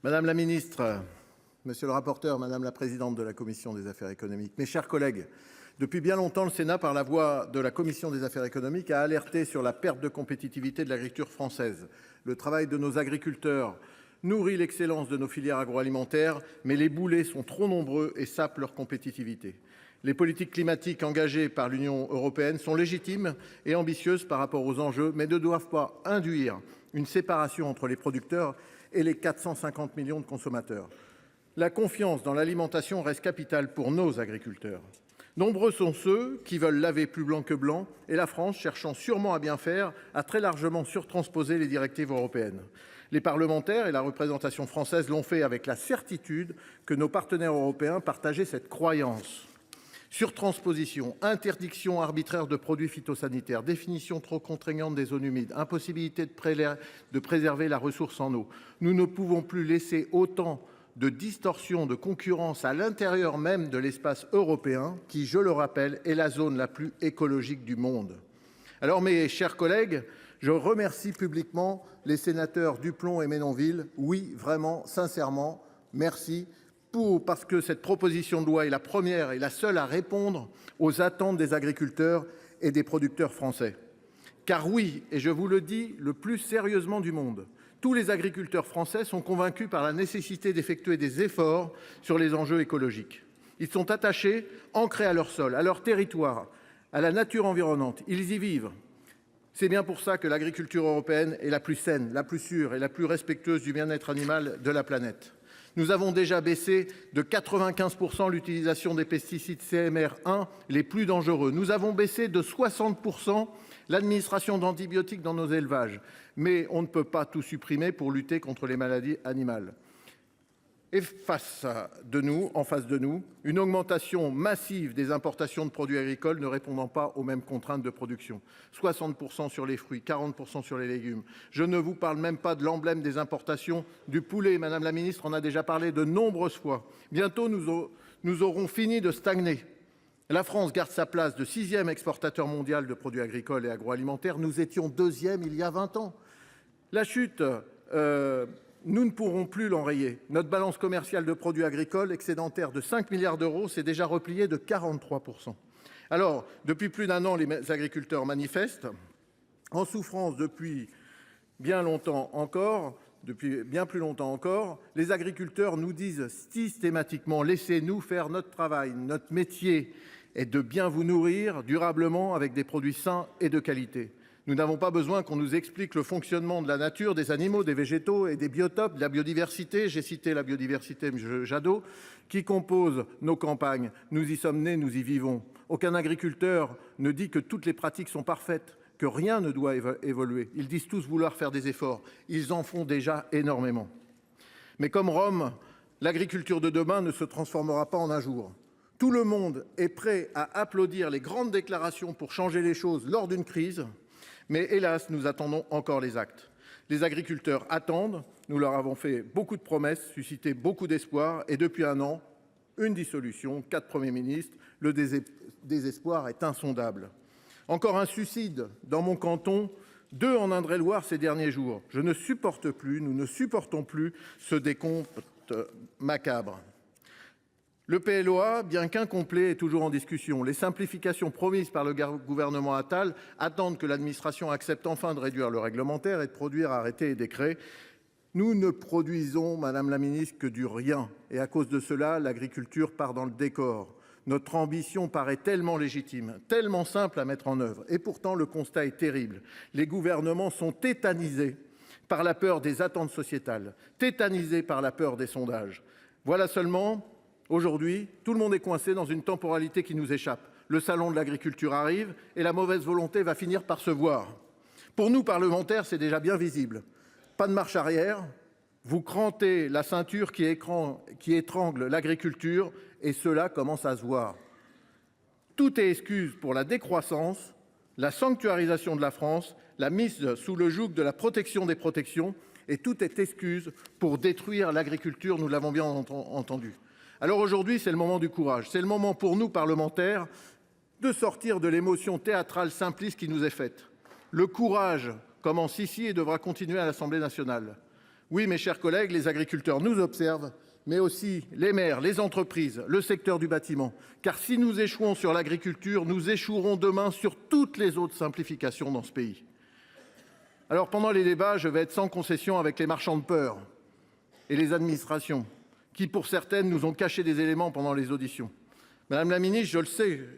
Madame la ministre, monsieur le rapporteur, madame la présidente de la commission des affaires économiques, mes chers collègues, depuis bien longtemps, le Sénat, par la voix de la commission des affaires économiques, a alerté sur la perte de compétitivité de l'agriculture française. Le travail de nos agriculteurs nourrit l'excellence de nos filières agroalimentaires, mais les boulets sont trop nombreux et sapent leur compétitivité. Les politiques climatiques engagées par l'Union européenne sont légitimes et ambitieuses par rapport aux enjeux, mais ne doivent pas induire une séparation entre les producteurs et les 450 millions de consommateurs. La confiance dans l'alimentation reste capitale pour nos agriculteurs. Nombreux sont ceux qui veulent laver plus blanc que blanc, et la France, cherchant sûrement à bien faire, a très largement surtransposé les directives européennes. Les parlementaires et la représentation française l'ont fait avec la certitude que nos partenaires européens partageaient cette croyance. Surtransposition, interdiction arbitraire de produits phytosanitaires, définition trop contraignante des zones humides, impossibilité de préserver la ressource en eau. Nous ne pouvons plus laisser autant de distorsions de concurrence à l'intérieur même de l'espace européen, qui, je le rappelle, est la zone la plus écologique du monde. Alors, mes chers collègues, je remercie publiquement les sénateurs Duplomb et Menonville. Oui, vraiment, sincèrement, merci. Parce que cette proposition de loi est la première et la seule à répondre aux attentes des agriculteurs et des producteurs français. Car oui, et je vous le dis le plus sérieusement du monde, tous les agriculteurs français sont convaincus par la nécessité d'effectuer des efforts sur les enjeux écologiques. Ils sont attachés, ancrés à leur sol, à leur territoire, à la nature environnante. Ils y vivent. C'est bien pour ça que l'agriculture européenne est la plus saine, la plus sûre et la plus respectueuse du bien-être animal de la planète. Nous avons déjà baissé de 95 % l'utilisation des pesticides CMR1 les plus dangereux. Nous avons baissé de 60 % l'administration d'antibiotiques dans nos élevages. Mais on ne peut pas tout supprimer pour lutter contre les maladies animales. Et en face de nous, une augmentation massive des importations de produits agricoles ne répondant pas aux mêmes contraintes de production. 60 % sur les fruits, 40 % sur les légumes. Je ne vous parle même pas de l'emblème des importations du poulet. Madame la ministre en a déjà parlé de nombreuses fois. Bientôt, nous aurons fini de stagner. La France garde sa place de 6e exportateur mondial de produits agricoles et agroalimentaires. Nous étions 2e il y a 20 ans. La chute... nous ne pourrons plus l'enrayer. Notre balance commerciale de produits agricoles, excédentaire de 5 milliards d'euros, s'est déjà repliée de 43 %. Alors, depuis plus d'un an, les agriculteurs manifestent, en souffrance depuis bien plus longtemps encore. Les agriculteurs nous disent systématiquement « laissez-nous faire notre travail. Notre métier est de bien vous nourrir durablement avec des produits sains et de qualité. » Nous n'avons pas besoin qu'on nous explique le fonctionnement de la nature, des animaux, des végétaux et des biotopes, de la biodiversité. J'ai cité la biodiversité, M. Jadot, qui compose nos campagnes. Nous y sommes nés, nous y vivons. Aucun agriculteur ne dit que toutes les pratiques sont parfaites, que rien ne doit évoluer. Ils disent tous vouloir faire des efforts. Ils en font déjà énormément. Mais comme Rome, l'agriculture de demain ne se transformera pas en un jour. Tout le monde est prêt à applaudir les grandes déclarations pour changer les choses lors d'une crise. Mais hélas, nous attendons encore les actes. Les agriculteurs attendent, nous leur avons fait beaucoup de promesses, suscité beaucoup d'espoir, et depuis un an, une dissolution, 4 premiers ministres, le désespoir est insondable. Encore un suicide dans mon canton, 2 en Indre-et-Loire ces derniers jours. Je ne supporte plus, nous ne supportons plus ce décompte macabre. Le PLOA, bien qu'incomplet, est toujours en discussion. Les simplifications promises par le gouvernement Attal attendent que l'administration accepte enfin de réduire le réglementaire et de produire arrêtés et décrets. Nous ne produisons, Madame la Ministre, que du rien. Et à cause de cela, l'agriculture part dans le décor. Notre ambition paraît tellement légitime, tellement simple à mettre en œuvre. Et pourtant, le constat est terrible. Les gouvernements sont tétanisés par la peur des attentes sociétales, tétanisés par la peur des sondages. Voilà seulement... Aujourd'hui, tout le monde est coincé dans une temporalité qui nous échappe. Le salon de l'agriculture arrive et la mauvaise volonté va finir par se voir. Pour nous, parlementaires, c'est déjà bien visible. Pas de marche arrière. Vous crantez la ceinture qui étrangle l'agriculture et cela commence à se voir. Tout est excuse pour la décroissance, la sanctuarisation de la France, la mise sous le joug de la protection des protections et tout est excuse pour détruire l'agriculture, nous l'avons bien entendu. Alors aujourd'hui, c'est le moment du courage. C'est le moment pour nous, parlementaires, de sortir de l'émotion théâtrale simpliste qui nous est faite. Le courage commence ici et devra continuer à l'Assemblée nationale. Oui, mes chers collègues, les agriculteurs nous observent, mais aussi les maires, les entreprises, le secteur du bâtiment. Car si nous échouons sur l'agriculture, nous échouerons demain sur toutes les autres simplifications dans ce pays. Alors pendant les débats, je vais être sans concession avec les marchands de peur et les administrations, qui pour certaines nous ont caché des éléments pendant les auditions. Madame la ministre,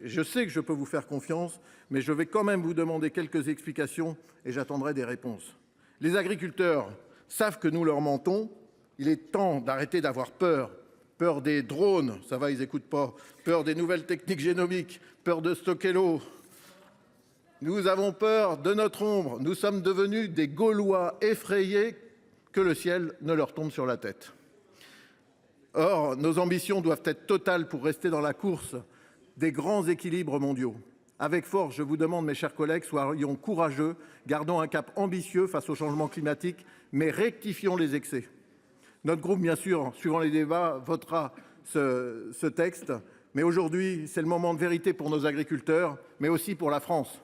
je sais que je peux vous faire confiance, mais je vais quand même vous demander quelques explications et j'attendrai des réponses. Les agriculteurs savent que nous leur mentons. Il est temps d'arrêter d'avoir peur. Peur des drones, ça va, ils n'écoutent pas. Peur des nouvelles techniques génomiques, peur de stocker l'eau. Nous avons peur de notre ombre. Nous sommes devenus des Gaulois effrayés que le ciel ne leur tombe sur la tête. Or, nos ambitions doivent être totales pour rester dans la course des grands équilibres mondiaux. Avec force, je vous demande, mes chers collègues, soyons courageux, gardons un cap ambitieux face au changement climatique, mais rectifions les excès. Notre groupe, bien sûr, suivant les débats, votera ce texte. Mais aujourd'hui, c'est le moment de vérité pour nos agriculteurs, mais aussi pour la France.